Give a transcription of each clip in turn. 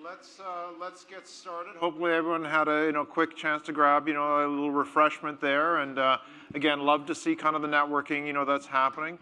Let's get started. Hopefully everyone had a quick chance to grab a little refreshment there, and again, love to see kind of the networking that's happening.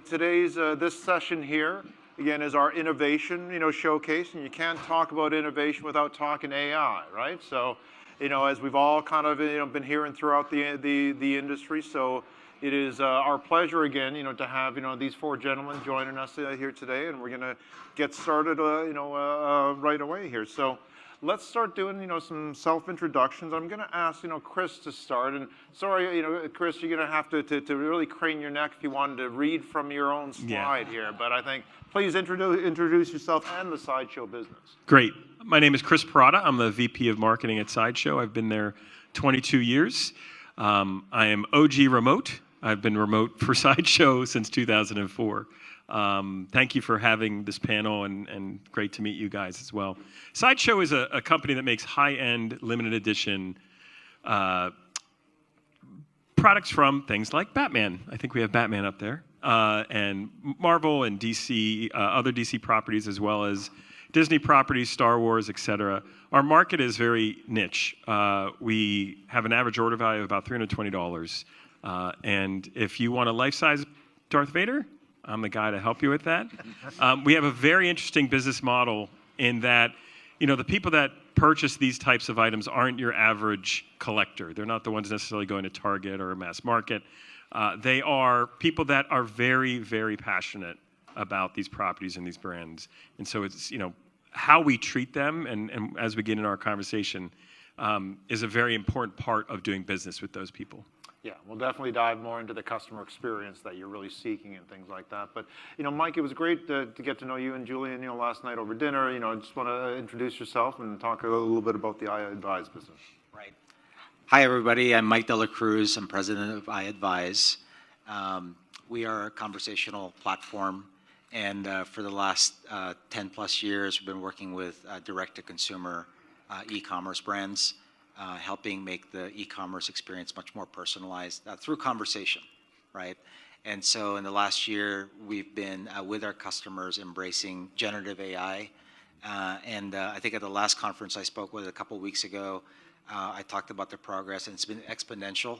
Today's this session here again is our innovation showcase, and you can't talk about innovation without talking AI, right? So as we've all kind of been hearing throughout the industry, so it is our pleasure again, to have these four gentlemen joining us here today, and we're going to get started, right away here. So let's start doing some self-introductions. I'm going to ask Chris to start, and sorry, Chris, you're going to have to really crane your neck if you wanted to read from your own slide here. But I think please introduce yourself and the Sideshow business. Great. My name is Chris Parada. I'm the VP of Marketing at Sideshow. I've been there 22 years. I am OG remote. I've been remote for Sideshow since 2004. Thank you for having this panel, and great to meet you guys as well. Sideshow is a company that makes high-end, limited edition products from things like Batman. I think we have Batman up there. And Marvel and DC, other DC properties, as well as Disney properties, Star Wars, etc. Our market is very niche. We have an average order value of about $320. And if you want a life-size Darth Vader, I'm the guy to help you with that. We have a very interesting business model in that, the people that purchase these types of items aren't your average collector. They're not the ones necessarily going to Target or a mass market. They are people that are very, very passionate about these properties and these brands. And so it's, how we treat them, and as we get into our conversation, is a very important part of doing business with those people. Yeah, we'll definitely dive more into the customer experience that you're really seeking and things like that. But, Mike, it was great to get to know you and Julian, last night over dinner. I just want to introduce yourself and talk a little bit about the iAdvise business. Right. Hi, everybody. I'm Mike Dela Cruz. I'm president of iAdvise. We are a conversational platform, and for the last 10 plus years, we've been working with direct-to-consumer e-commerce brands, helping make the e-commerce experience much more personalized through conversation, right? And so in the last year, we've been with our customers embracing generative AI. I think at the last conference I spoke with a couple of weeks ago, I talked about the progress, and it's been exponential.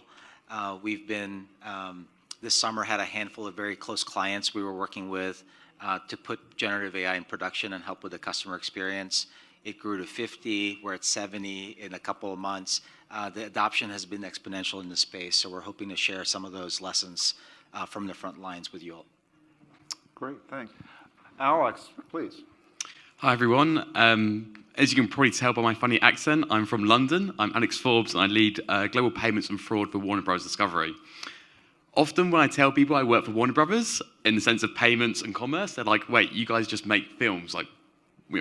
We've been, this summer, had a handful of very close clients we were working with to put generative AI in production and help with the customer experience. It grew to 50, we're at 70 in a couple of months. The adoption has been exponential in the space, so we're hoping to share some of those lessons from the front lines with you all. Great, thanks. Alex, please. Hi, everyone. As you can probably tell by my funny accent, I'm from London. I'm Alex Forbes, and I lead global payments and fraud for Warner Bros. Discovery. Often when I tell people I work for Warner Brothers, in the sense of payments and commerce, they're like, wait, you guys just make films. Like,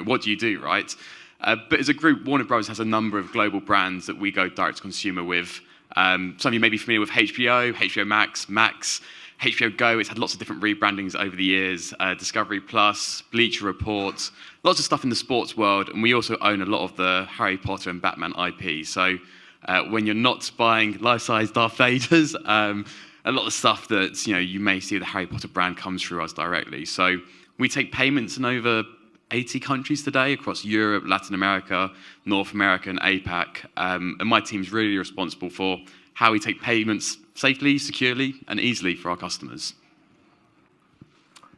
what do you do, right? But as a group, Warner Bros. Has a number of global brands that we go direct to consumer with. Some of you may be familiar with HBO, HBO Max, HBO Go. It's had lots of different rebrandings over the years. Discovery Plus, Bleacher Report, lots of stuff in the sports world. And we also own a lot of the Harry Potter and Batman IP. So when you're not buying life-size Darth Vaders, a lot of stuff that you may see the Harry Potter brand comes through us directly. So we take payments in over 80 countries today across Europe, Latin America, North America, and APAC. And my team's really responsible for how we take payments safely, securely, and easily for our customers.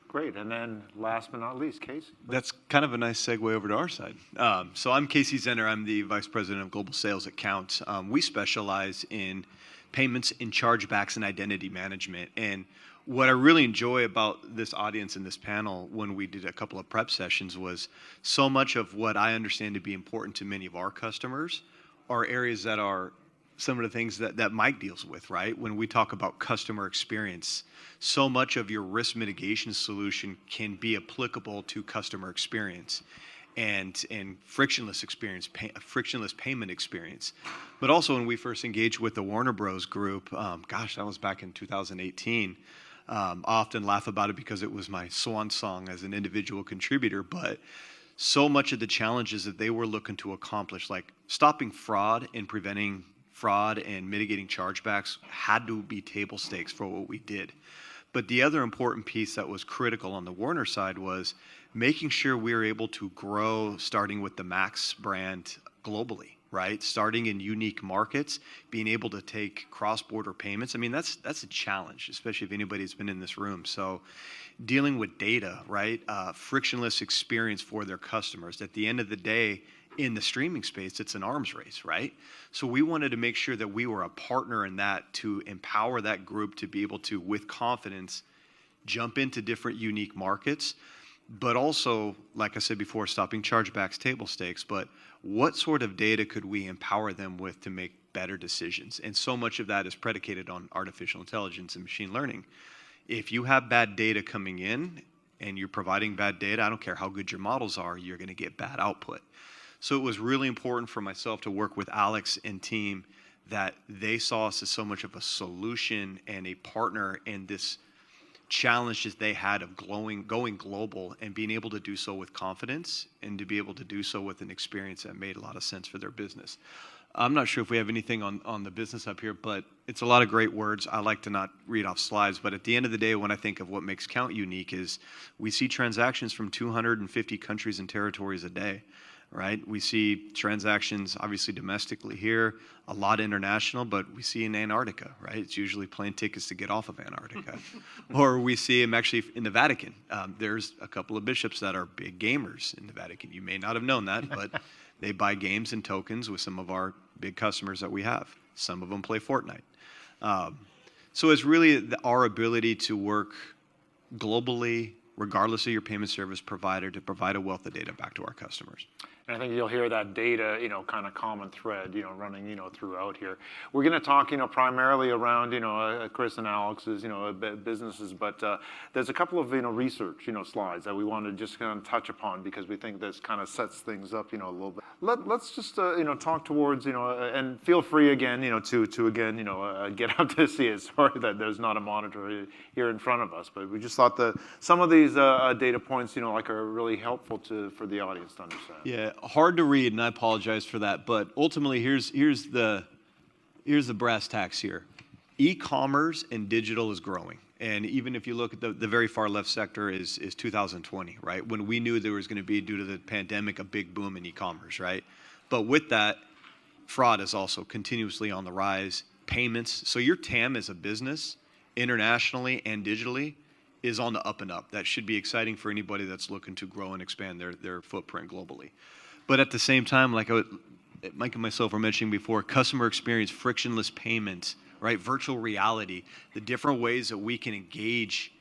Great. And then last but not least, Casey. That's kind of a nice segue over to our side. So I'm Casey Zenner. I'm the Vice President of Global Sales at Count. We specialize in payments and chargebacks and identity management. And what I really enjoy about this audience and this panel when we did a couple of prep sessions was so much of what I understand to be important to many of our customers are areas that are some of the things that Mike deals with, right? When we talk about customer experience, so much of your risk mitigation solution can be applicable to customer experience and frictionless experience, frictionless payment experience. But also when we first engaged with the Warner Bros. Group, gosh, that was back in 2018. I often laugh about it because it was my swan song as an individual contributor, but so much of the challenges that they were looking to accomplish, like stopping fraud and preventing fraud and mitigating chargebacks, had to be table stakes for what we did. But the other important piece that was critical on the Warner side was making sure we're able to grow, starting with the Max brand globally, right? Starting in unique markets, being able to take cross-border payments. I mean, that's a challenge, especially if anybody's been in this room. So dealing with data, right? Frictionless experience for their customers. At the end of the day, in the streaming space, it's an arms race, right? So we wanted to make sure that we were a partner in that to empower that group to be able to, with confidence, jump into different unique markets, but also, like I said before, stopping chargebacks, table stakes, but what sort of data could we empower them with to make better decisions? And so much of that is predicated on artificial intelligence and machine learning. If you have bad data coming in and you're providing bad data, I don't care how good your models are, you're going to get bad output. So it was really important for myself to work with Alex and team that they saw us as so much of a solution and a partner in this challenges they had of going global and being able to do so with confidence and to be able to do so with an experience that made a lot of sense for their business. I'm not sure if we have anything on the business up here, but it's a lot of great words. I like to not read off slides, but at the end of the day, when I think of what makes Count unique is we see transactions from 250 countries and territories a day. Right? We see transactions obviously domestically here, a lot international, but we see in Antarctica, right? It's usually plane tickets to get off of Antarctica. Or we see them actually in the Vatican. There's a couple of bishops that are big gamers in the Vatican. You may not have known that, but they buy games and tokens with some of our big customers that we have. Some of them play Fortnite. So it's really our ability to work globally, regardless of your payment service provider, to provide a wealth of data back to our customers. And I think you'll hear that data, kind of common thread, running, throughout here. We're going to talk, primarily around, Chris and Alex's, businesses, but there's a couple of, research, slides that we want to just kind of touch upon because we think this kind of sets things up, a little bit. Let's just, talk towards, and feel free again, to again, get out to see it. Sorry that there's not a monitor here in front of us, but we just thought that some of these data points, are really helpful for the audience to understand. Yeah. Hard to read, and I apologize for that. But ultimately, here's the brass tacks here. E-commerce and digital is growing, and even if you look at the very far left sector is 2020, right? When we knew there was going to be, due to the pandemic, a big boom in e-commerce, right? But with that, fraud is also continuously on the rise. Payments. So your TAM as a business, internationally and digitally, is on the up and up. That should be exciting for anybody that's looking to grow and expand their footprint globally. But at the same time, like Mike and myself were mentioning before, customer experience, frictionless payments, right? Virtual reality, the different ways that we can engage,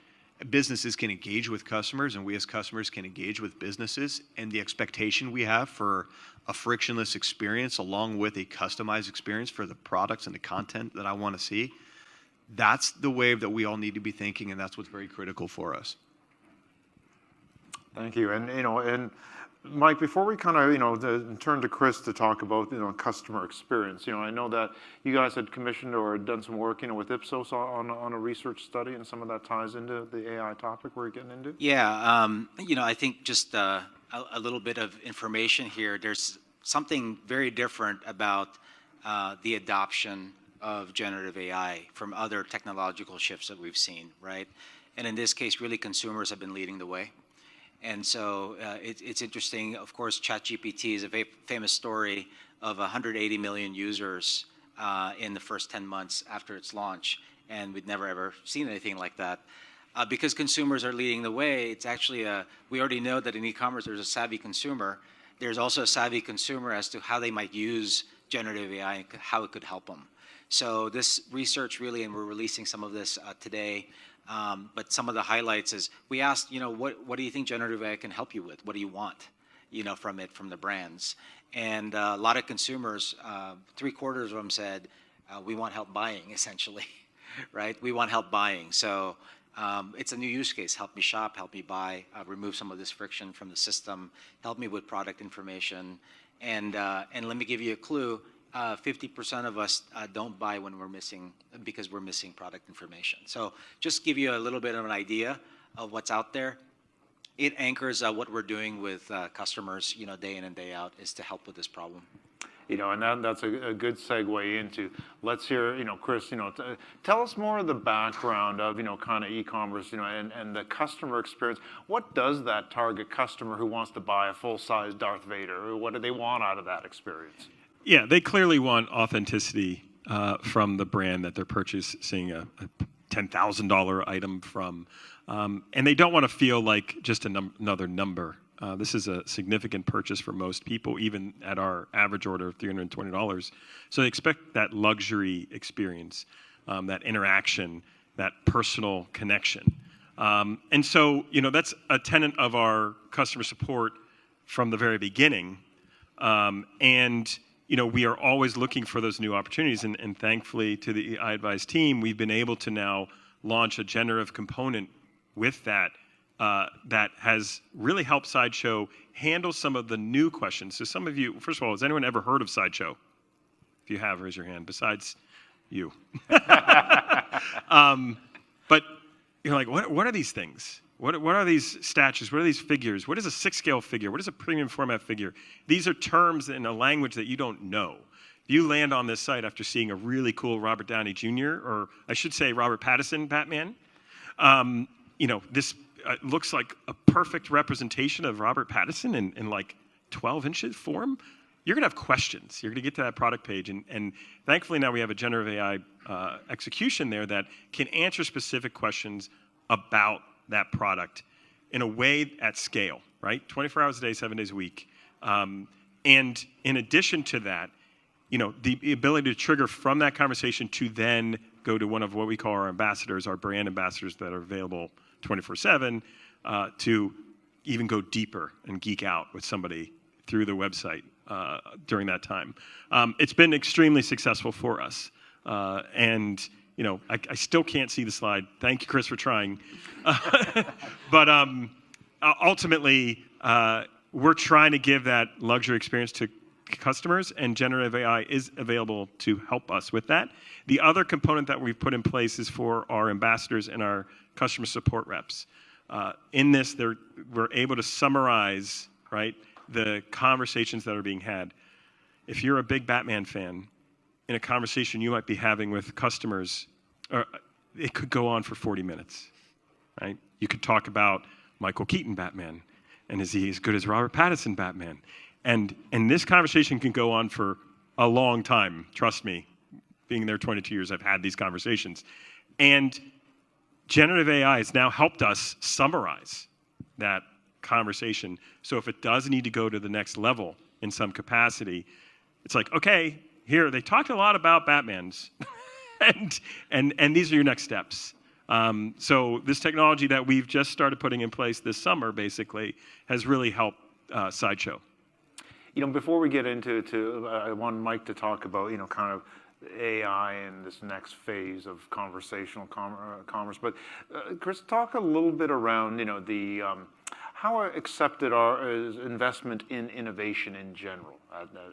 businesses can engage with customers, and we as customers can engage with businesses, and the expectation we have for a frictionless experience along with a customized experience for the products and the content that I want to see. That's the wave that we all need to be thinking, and that's what's very critical for us. Thank you. And Mike, before we kind of turn to Chris to talk about customer experience, I know that you guys had commissioned or done some work with Ipsos on a research study, and some of that ties into the AI topic we're getting into. Yeah, I think just a little bit of information here. There's something very different about the adoption of generative AI from other technological shifts that we've seen, right? And in this case, really consumers have been leading the way. And so it's interesting. Of course, ChatGPT is a famous story of 180 million users in the first 10 months after its launch. And we'd never, ever seen anything like that. Because consumers are leading the way, it's actually we already know that in e-commerce there's a savvy consumer. There's also a savvy consumer as to how they might use generative AI and how it could help them. So this research really, and we're releasing some of this today, but some of the highlights is we asked, what do you think generative AI can help you with? What do you want, from it, from the brands? And a lot of consumers, 3/4 of them said, we want help buying, essentially, right? We want help buying. So it's a new use case. Help me shop, help me buy, remove some of this friction from the system, help me with product information. And let me give you a clue. 50% of us don't buy when because we're missing product information. So just give you a little bit of an idea of what's out there. It anchors what we're doing with customers, day in and day out, is to help with this problem. and that's a good segue into, let's hear, Chris, tell us more of the background of, kind of e-commerce, and the customer experience. What does that target customer who wants to buy a full-size Darth Vader, what do they want out of that experience? Yeah, they clearly want authenticity from the brand that they're purchasing a $10,000 item from. And they don't want to feel like just another number. This is a significant purchase for most people, even at our average order of $320. So they expect that luxury experience, that interaction, that personal connection. And so, that's a tenet of our customer support from the very beginning. And we are always looking for those new opportunities. And thankfully, to the iAdvise team, we've been able to now launch a generative component with that that has really helped Sideshow handle some of the new questions. So some of you, first of all, has anyone ever heard of Sideshow? If you have, raise your hand, besides you. But you're like, what are these things? What are these statues? What are these figures? What is a 6-scale figure? What is a premium format figure? These are terms in a language that you don't know. If you land on this site after seeing a really cool Robert Downey Jr., or I should say Robert Pattinson Batman, this looks like a perfect representation of Robert Pattinson in like 12 inches form. You're going to have questions. You're going to get to that product page. And thankfully now we have a generative AI execution there that can answer specific questions about that product in a way at scale, right? 24 hours a day, 7 days a week. And in addition to that, the ability to trigger from that conversation to then go to one of what we call our ambassadors, our brand ambassadors that are available 24/7, to even go deeper and geek out with somebody through the website during that time. It's been extremely successful for us. And I still can't see the slide. Thank you, Chris, for trying. But ultimately, we're trying to give that luxury experience to customers, and generative AI is available to help us with that. The other component that we've put in place is for our ambassadors and our customer support reps. In this, we're able to summarize, right, the conversations that are being had. If you're a big Batman fan, in a conversation you might be having with customers, it could go on for 40 minutes, right? You could talk about Michael Keaton Batman, and is he as good as Robert Pattinson Batman? And this conversation can go on for a long time. Trust me, being there 22 years, I've had these conversations. And generative AI has now helped us summarize that conversation. So if it does need to go to the next level in some capacity, it's like, okay, here, they talked a lot about Batmans, and these are your next steps. So this technology that we've just started putting in place this summer, basically, has really helped Sideshow. Before we get into I want Mike to talk about, kind of AI and this next phase of conversational commerce. But Chris, talk a little bit around, how accepted is investment in innovation in general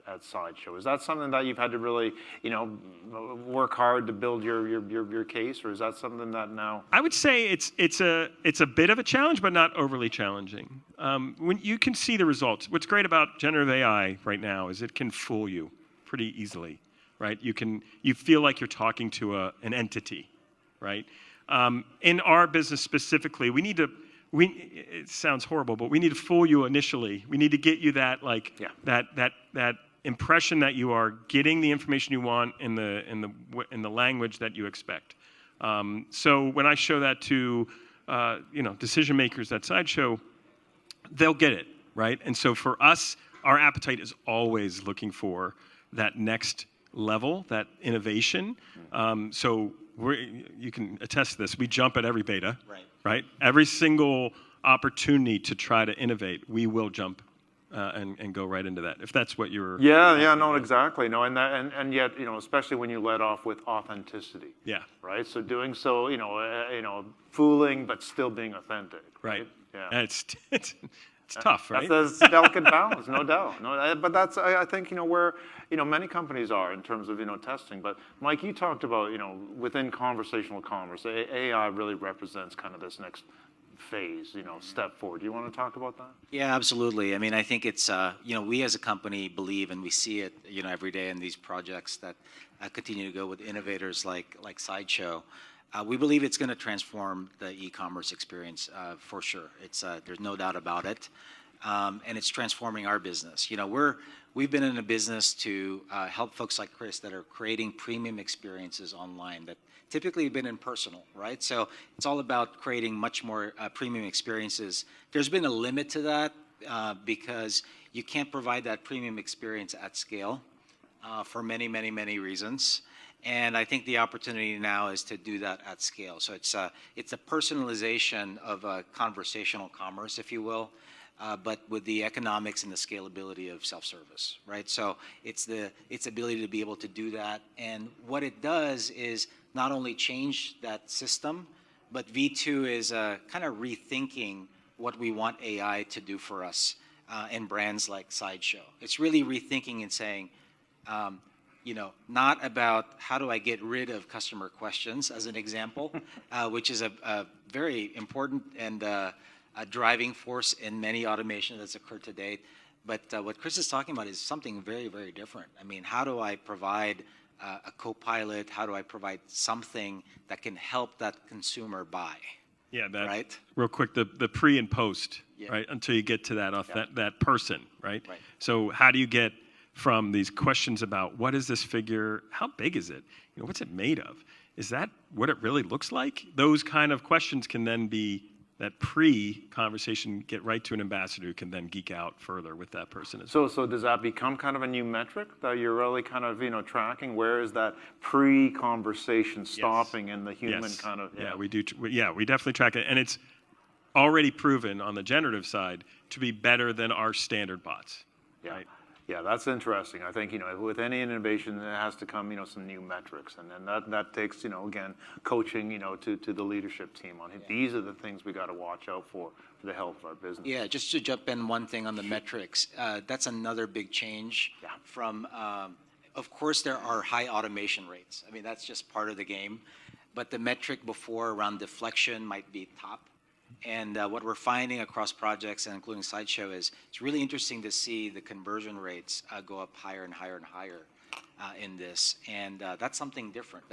at Sideshow? Is that something that you've had to really, work hard to build your case, or is that something that now? I would say it's a bit of a challenge, but not overly challenging. When you can see the results. What's great about generative AI right now is it can fool you pretty easily, right? You feel like you're talking to an entity, right? In our business specifically, it sounds horrible, but we need to fool you initially. We need to get you that that impression that you are getting the information you want in the language that you expect. So when I show that to decision makers at Sideshow, they'll get it, right? And so for us, our appetite is always looking for that next level, that innovation. So you can attest to this. We jump at every beta, right? Every single opportunity to try to innovate, we will jump and go right into that. If that's what you're. No, exactly. No, and yet, especially when you let off with authenticity. Yeah. Right. So doing so, fooling but still being authentic. Right. Yeah. And it's tough, right? That's a delicate balance, no doubt. No, but that's I think where many companies are in terms of testing. But Mike, you talked about within conversational commerce, AI really represents kind of this next phase, step forward. Do you want to talk about that? Yeah, absolutely. I mean, I think it's, we as a company believe, and we see it, every day in these projects that continue to go with innovators like Sideshow. We believe it's going to transform the e-commerce experience for sure. There's no doubt about it. And it's transforming our business. We've been in a business to help folks like Chris that are creating premium experiences online that typically have been impersonal, right? So it's all about creating much more premium experiences. There's been a limit to that because you can't provide that premium experience at scale for many, many, many reasons. And I think the opportunity now is to do that at scale. So it's a personalization of conversational commerce, if you will. But with the economics and the scalability of self-service, right? So it's ability to be able to do that. And what it does is not only change that system, but V2 is kind of rethinking what we want AI to do for us in brands like Sideshow. It's really rethinking and saying, not about how do I get rid of customer questions, as an example, which is a very important and a driving force in many automation that's occurred to date. But what Chris is talking about is something very, very different. I mean, how do I provide a co-pilot? How do I provide something that can help that consumer buy? Yeah, right? Real quick, the pre and post, Yeah. right? Until you get to that person, right? Right. So how do you get from these questions about what is this figure? How big is it? What's it made of? Is that what it really looks like? Those kind of questions can then be that pre-conversation, get right to an ambassador who can then geek out further with that person as well. So does that become kind of a new metric that you're really kind of, tracking? Where is that pre-conversation stopping and the human kind of? Yeah, we do. We definitely track it. And it's already proven on the generative side to be better than our standard bots. Yeah. Right? Yeah, that's interesting. I think, with any innovation, there has to come, some new metrics. And then that takes, again, coaching, to the leadership team on it. These are the things we got to watch out for the health of our business. Yeah, just to jump in one thing on the metrics, that's another big change from, of course, there are high automation rates. I mean, that's just part of the game. But the metric before around deflection might be top. And what we're finding across projects, and including Sideshow, is it's really interesting to see the conversion rates go up higher and higher and higher in this. And that's something different.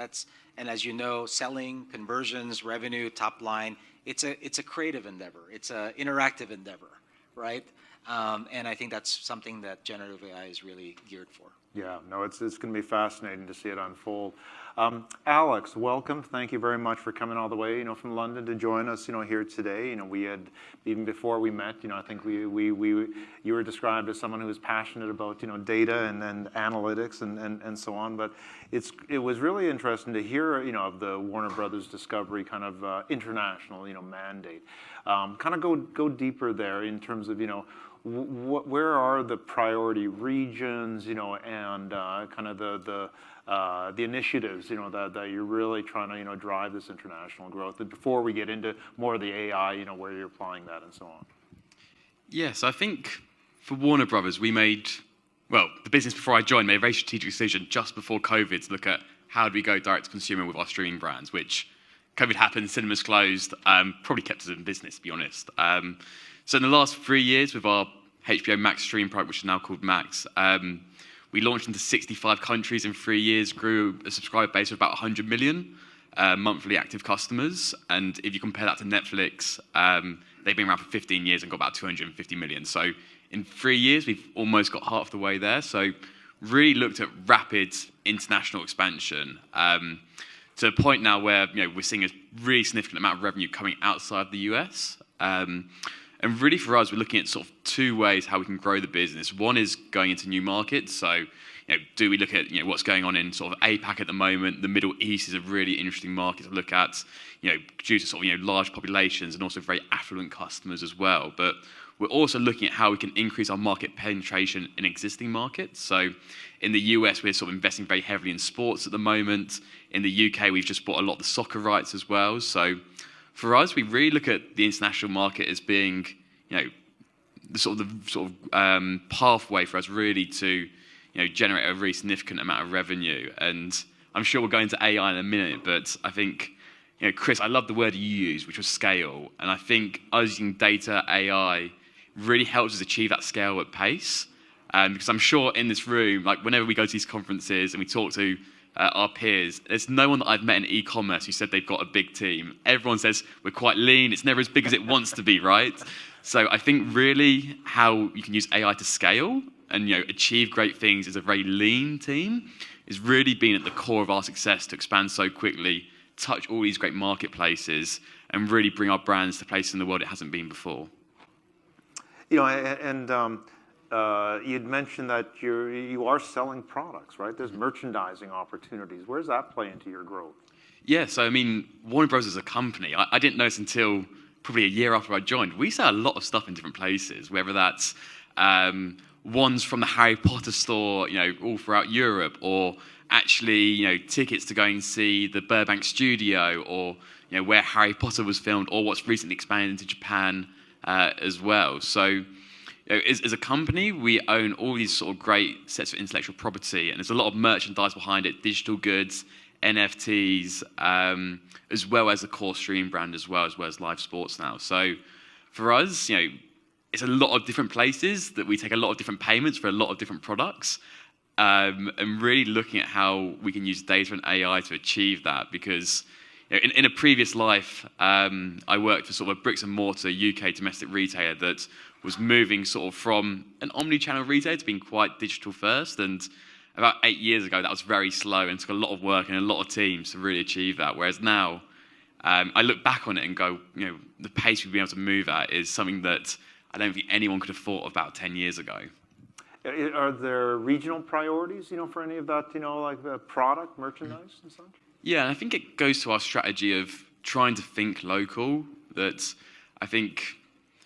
And as you know, selling, conversions, revenue, top line, it's a creative endeavor. It's an interactive endeavor, right? And I think that's something that generative AI is really geared for. Yeah, no, it's going to be fascinating to see it unfold. Alex, welcome. Thank you very much for coming all the way, from London to join us, here today. We had, even before we met, I think you were described as someone who was passionate about, data and analytics and so on. But it was really interesting to hear, of the Warner Brothers Discovery kind of international, mandate. Kind of go deeper there in terms of, where are the priority regions, and kind of the initiatives, that you're really trying to, drive this international growth. And before we get into more of the AI, where you're applying that and so on. Yes, I think for Warner Brothers, the business before I joined made a very strategic decision just before COVID to look at how do we go direct to consumer with our streaming brands, which COVID happened, cinemas closed, probably kept us in business, to be honest. So in the last 3 years with our HBO Max stream product, which is now called Max, we launched into 65 countries in 3 years, grew a subscriber base of about 100 million monthly active customers. And if you compare that to Netflix, they've been around for 15 years and got about 250 million. So in 3 years, we've almost got half the way there. So really looked at rapid international expansion to a point now where we're seeing a really significant amount of revenue coming outside the US. And really for us, we're looking at sort of two ways how we can grow the business. One is going into new markets. So, do we look at what's going on in sort of APAC at the moment? The Middle East is a really interesting market to look at, due to sort of large populations and also very affluent customers as well. But we're also looking at how we can increase our market penetration in existing markets. So, in the US, we're sort of investing very heavily in sports at the moment. In the UK, we've just bought a lot of the soccer rights as well. So, for us, we really look at the international market as being, the sort of pathway for us really to, generate a really significant amount of revenue. And I'm sure we'll go into AI in a minute, but I think, Chris, I love the word you used, which was scale. And I think us using data, AI, really helps us achieve that scale at pace. Because I'm sure in this room, like whenever we go to these conferences and we talk to our peers, there's no one that I've met in e-commerce who said they've got a big team. Everyone says we're quite lean. It's never as big as it wants to be, right? So I think really how you can use AI to scale and achieve great things as a very lean team is really been at the core of our success to expand so quickly, touch all these great marketplaces, and really bring our brands to places in the world it hasn't been before. You'd mentioned that you are selling products, right? There's merchandising opportunities. Where does that play into your growth? Yeah, so I mean, Warner Bros. As a company, I didn't know this until probably a year after I joined. We sell a lot of stuff in different places, whether that's ones from the Harry Potter store, all throughout Europe, or actually, tickets to go and see the Burbank studio, or where Harry Potter was filmed, or what's recently expanded into Japan as well. So, as a company, we own all these sort of great sets of intellectual property, and there's a lot of merchandise behind it, digital goods, NFTs, as well as the core stream brand as well as live sports now. So, for us, it's a lot of different places that we take a lot of different payments for a lot of different products, and really looking at how we can use data and AI to achieve that. Because in a previous life, I worked for sort of a bricks and mortar UK domestic retailer that was moving sort of from an omni-channel retailer to being quite digital first. And about 8 years ago, that was very slow and took a lot of work and a lot of teams to really achieve that. Whereas now, I look back on it and go, the pace we've been able to move at is something that I don't think anyone could have thought about 10 years ago. Are there regional priorities, for any of that, like the product, merchandise and such? Yeah, and I think it goes to our strategy of trying to think local. That I think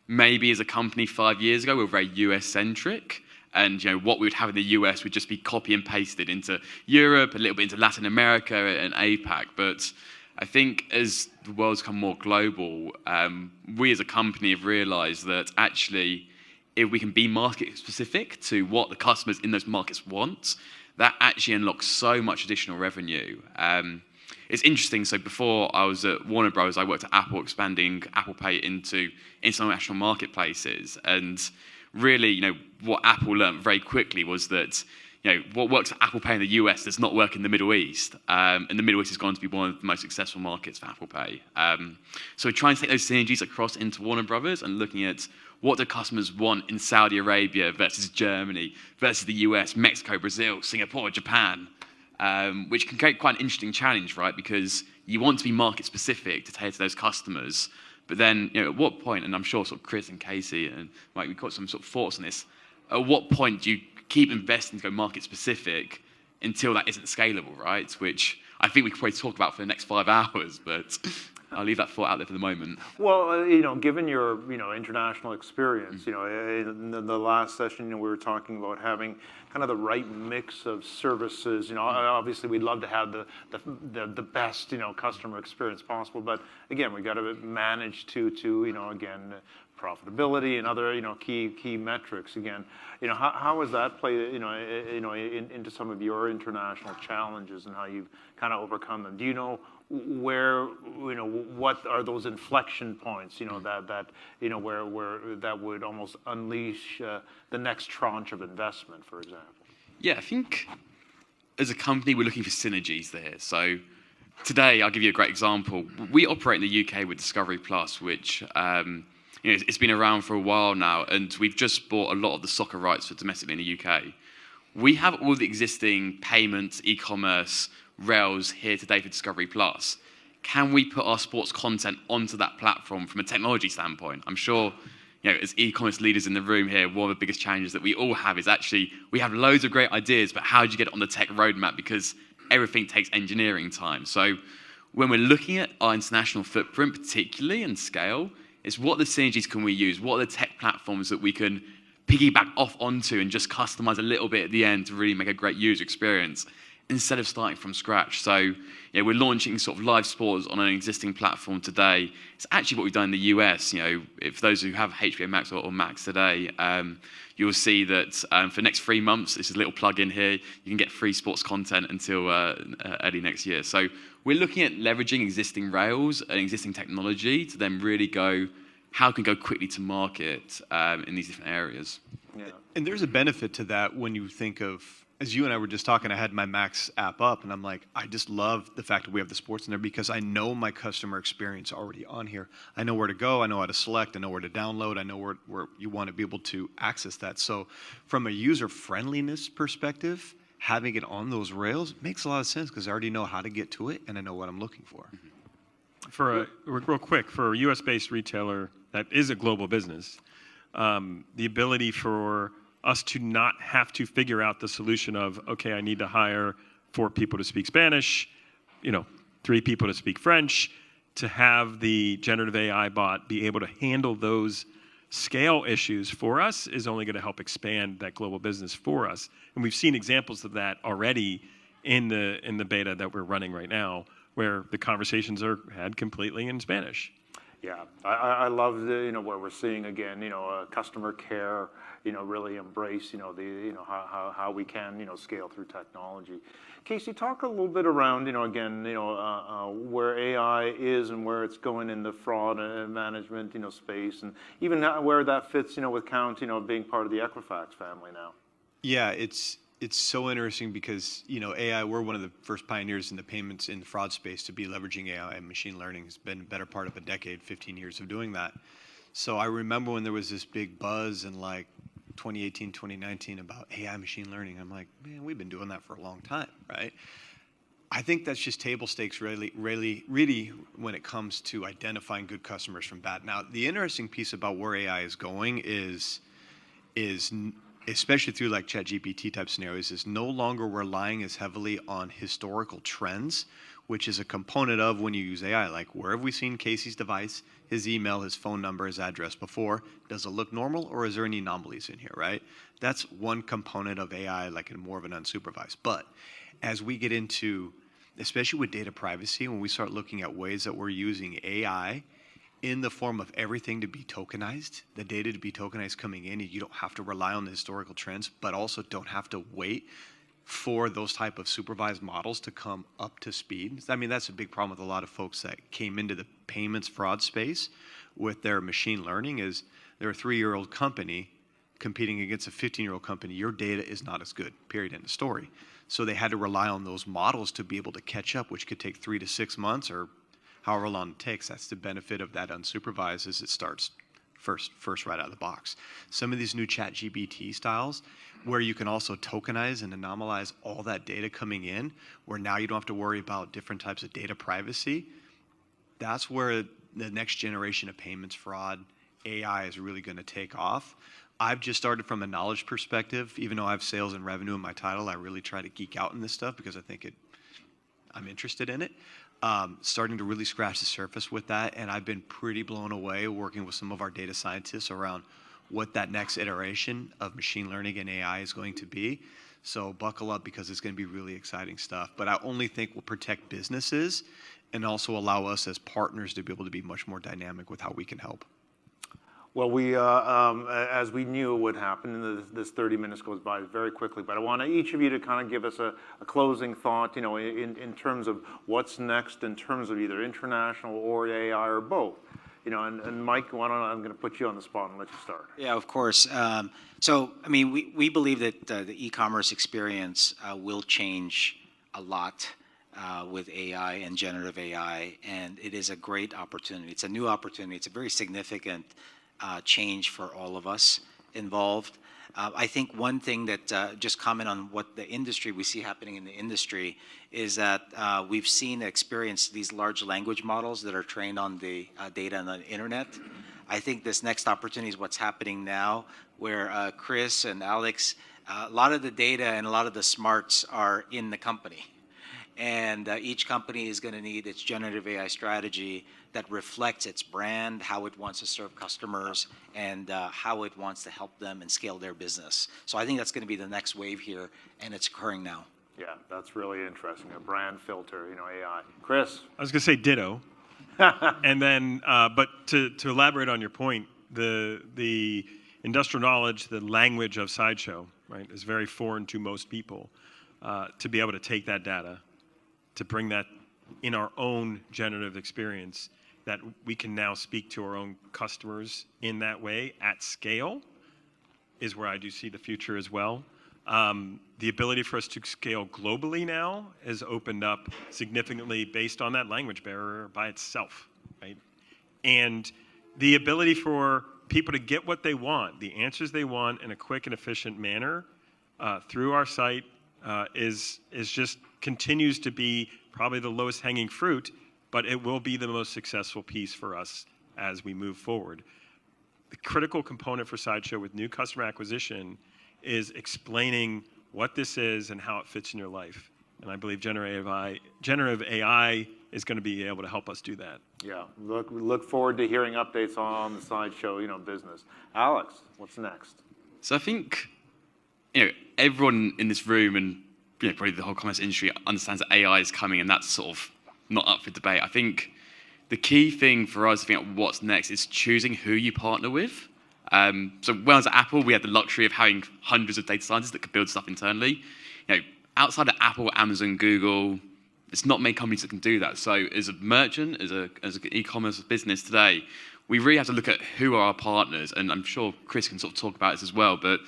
maybe as a company 5 years ago, we were very US-centric. And what we would have in the US would just be copy and pasted into Europe, a little bit into Latin America and APAC. But I think as the world's become more global, we as a company have realized that actually, if we can be market specific to what the customers in those markets want, that actually unlocks so much additional revenue. It's interesting. So before I was at Warner Bros., I worked at Apple, expanding Apple Pay into international marketplaces. And really, what Apple learned very quickly was that what works for Apple Pay in the US does not work in the Middle East. And the Middle East is going to be one of the most successful markets for Apple Pay. So we're trying to take those synergies across into Warner Brothers and looking at what do customers want in Saudi Arabia versus Germany versus the US, Mexico, Brazil, Singapore, Japan, which can create quite an interesting challenge, right? Because you want to be market specific to tailor to those customers. But then, at what point, and I'm sure sort of Chris and Casey and Mike, we've got some sort of thoughts on this, at what point do you keep investing to go market specific until that isn't scalable, right? Which I think we could probably talk about for the next 5 hours, but I'll leave that thought out there for the moment. Well, given your, international experience, in the last session, we were talking about having kind of the right mix of services. Obviously we'd love to have the best, customer experience possible, but again, we got to manage to again, profitability and other, key metrics. Again, how has that played, into some of your international challenges and how you've kind of overcome them? Do you know where, what are those inflection points, where that would almost unleash the next tranche of investment, for example? Yeah, I think as a company, we're looking for synergies there. So today, I'll give you a great example. We operate in the UK with Discovery Plus, which it's been around for a while now, and we've just bought a lot of the soccer rights for domestically in the UK. We have all the existing payments, e-commerce, rails here today for Discovery Plus. Can we put our sports content onto that platform from a technology standpoint? I'm sure, as e-commerce leaders in the room here, one of the biggest challenges that we all have is actually we have loads of great ideas, but how do you get it on the tech roadmap? Because everything takes engineering time. So when we're looking at our international footprint, particularly and scale, it's what the synergies can we use? What are the tech platforms that we can piggyback off onto and just customize a little bit at the end to really make a great user experience? instead of starting from scratch. So we're launching sort of live sports on an existing platform today. It's actually what we've done in the US. If those who have HBO Max or Max today, you'll see that for the next 3 months, this is a little plug in here, you can get free sports content until early next year. So we're looking at leveraging existing rails and existing technology to then really go, how can we go quickly to market in these different areas? Yeah. And there's a benefit to that when you think of, as you and I were just talking, I had my Max app up, and I'm like, I just love the fact that we have the sports in there because I know my customer experience already on here. I know where to go, I know how to select, I know where to download, I know where you want to be able to access that. So from a user friendliness perspective, having it on those rails makes a lot of sense because I already know how to get to it and I know what I'm looking for. Real quick, for a US-based retailer that is a global business, the ability for us to not have to figure out the solution of, okay, I need to hire 4 people to speak Spanish, 3 people to speak French, to have the generative AI bot be able to handle those scale issues for us is only going to help expand that global business for us. And we've seen examples of that already in the beta that we're running right now, where the conversations are had completely in Spanish. Yeah, I love what we're seeing again. Customer care. Really embrace how we can scale through technology. Casey, talk a little bit around again where AI is and where it's going in the fraud management space, and even where that fits with Count being part of the Equifax family now. Yeah, it's so interesting because AI, we're one of the first pioneers in the payments in the fraud space to be leveraging AI and machine learning. It's been a better part of a decade, 15 years of doing that. So I remember when there was this big buzz in like 2018, 2019 about AI machine learning. I'm like, man, we've been doing that for a long time, right? I think that's just table stakes really when it comes to identifying good customers from bad. Now, the interesting piece about where AI is going is especially through like ChatGPT type scenarios, is no longer relying as heavily on historical trends, which is a component of when you use AI. Like, where have we seen Casey's device, his email, his phone number, his address before? Does it look normal, or is there any anomalies in here, right? That's one component of AI, like in more of an unsupervised. But as we get into, especially with data privacy, when we start looking at ways that we're using AI in the form of everything to be tokenized, the data to be tokenized coming in, and you don't have to rely on the historical trends, but also don't have to wait for those type of supervised models to come up to speed. I mean, that's a big problem with a lot of folks that came into the payments fraud space with their machine learning, is they're a 3-year-old company competing against a 15-year-old company. Your data is not as good, period, end of story. So they had to rely on those models to be able to catch up, which could take 3 to 6 months or however long it takes. That's the benefit of that unsupervised, is it starts first right out of the box. Some of these new ChatGPT styles, where you can also tokenize and anomalize all that data coming in, where now you don't have to worry about different types of data privacy. That's where the next generation of payments fraud, AI, is really going to take off. I've just started from a knowledge perspective. Even though I have sales and revenue in my title, I really try to geek out in this stuff because I think I'm interested in it. Starting to really scratch the surface with that, and I've been pretty blown away working with some of our data scientists around what that next iteration of machine learning and AI is going to be. So buckle up, because it's going to be really exciting stuff. But I only think will protect businesses and also allow us as partners to be able to be much more dynamic with how we can help. Well, as we knew would happen, and this 30 minutes goes by very quickly, but I want each of you to kind of give us a closing thought, in terms of what's next, in terms of either international or AI or both. And Mike, I'm going to put you on the spot and let you start. Yeah, of course. So, I mean, we believe that the e-commerce experience will change a lot with AI and generative AI, and it is a great opportunity. It's a new opportunity. It's a very significant change for all of us involved. I think one thing that, just comment on what the industry, we see happening in the industry, is that we've seen, experienced these large language models that are trained on the data on the internet. I think this next opportunity is what's happening now, where Chris and Alex, a lot of the data and a lot of the smarts are in the company. And each company is going to need its generative AI strategy that reflects its brand, how it wants to serve customers, and how it wants to help them and scale their business. So I think that's going to be the next wave here, and it's occurring now. Yeah, that's really interesting. A brand filter, AI. Chris? I was going to say ditto. And then, but to elaborate on your point, the industrial knowledge, the language of Sideshow, right, is very foreign to most people. To be able to take that data, to bring that in our own generative experience, that we can now speak to our own customers in that way at scale, is where I do see the future as well. The ability for us to scale globally now has opened up significantly based on that language barrier by itself, right? And the ability for people to get what they want, the answers they want in a quick and efficient manner through our site is just continues to be probably the lowest hanging fruit, but it will be the most successful piece for us as we move forward. The critical component for Sideshow with new customer acquisition is explaining what this is and how it fits in your life. And I believe generative AI is going to be able to help us do that. Yeah, look forward to hearing updates on the Sideshow, business. Alex, what's next? So I think, everyone in this room and probably the whole commerce industry understands that AI is coming, and that's sort of not up for debate. I think the key thing for us to figure out what's next is choosing who you partner with. So when I was at Apple, we had the luxury of having hundreds of data scientists that could build stuff internally. Outside of Apple, Amazon, Google, it's not many companies that can do that. So as a merchant, as an e-commerce business today, we really have to look at who are our partners. And I'm sure Chris can sort of talk about this as well. But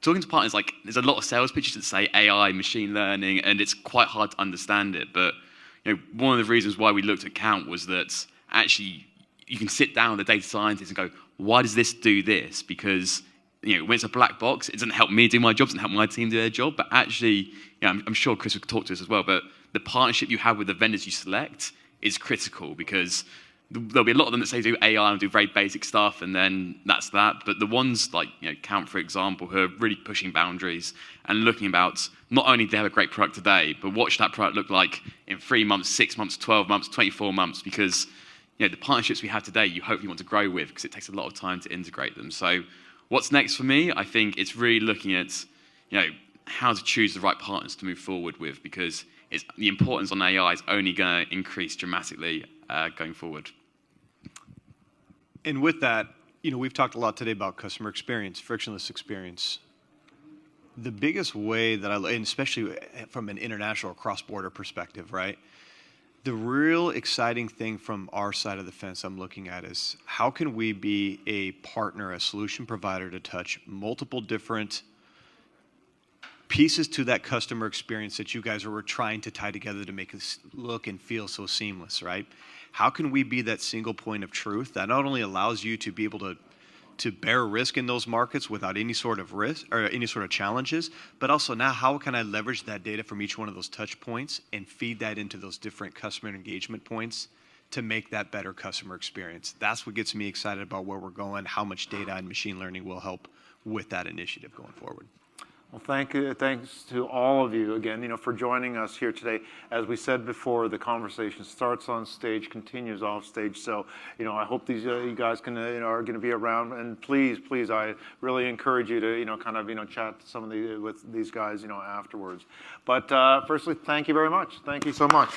talking to partners, there's a lot of sales pitches that say AI, machine learning, and it's quite hard to understand it. But one of the reasons why we looked at Count was that actually you can sit down with a data scientist and go, why does this do this? Because when it's a black box, it doesn't help me do my job, it doesn't help my team do their job. But actually, I'm sure Chris would talk to us as well, but the partnership you have with the vendors you select is critical, because there'll be a lot of them that say do AI and do very basic stuff, and then that's that. But the ones like Count, for example, who are really pushing boundaries and looking about not only do they have a great product today, but what should that product look like in 3 months, 6 months, 12 months, 24 months, because the partnerships we have today, you hopefully want to grow with, because it takes a lot of time to integrate them. So what's next for me? I think it's really looking at, how to choose the right partners to move forward with, because the importance on AI is only going to increase dramatically going forward. And with that, we've talked a lot today about customer experience, frictionless experience. The biggest way that and especially from an international cross-border perspective, right? The real exciting thing from our side of the fence I'm looking at is how can we be a partner, a solution provider to touch multiple different pieces to that customer experience that you guys were trying to tie together to make it look and feel so seamless, right? How can we be that single point of truth that not only allows you to be able to bear risk in those markets without any sort of risk or any sort of challenges, but also now how can I leverage that data from each one of those touch points and feed that into those different customer engagement points to make that better customer experience? That's what gets me excited about where we're going, how much data and machine learning will help with that initiative going forward. Well, thanks to all of you again, for joining us here today. As we said before, the conversation starts on stage, continues off stage. So, I hope these you guys are going to be around. And please, I really encourage you to, chat some of with these guys, afterwards. But firstly, thank you very much. Thank you so much.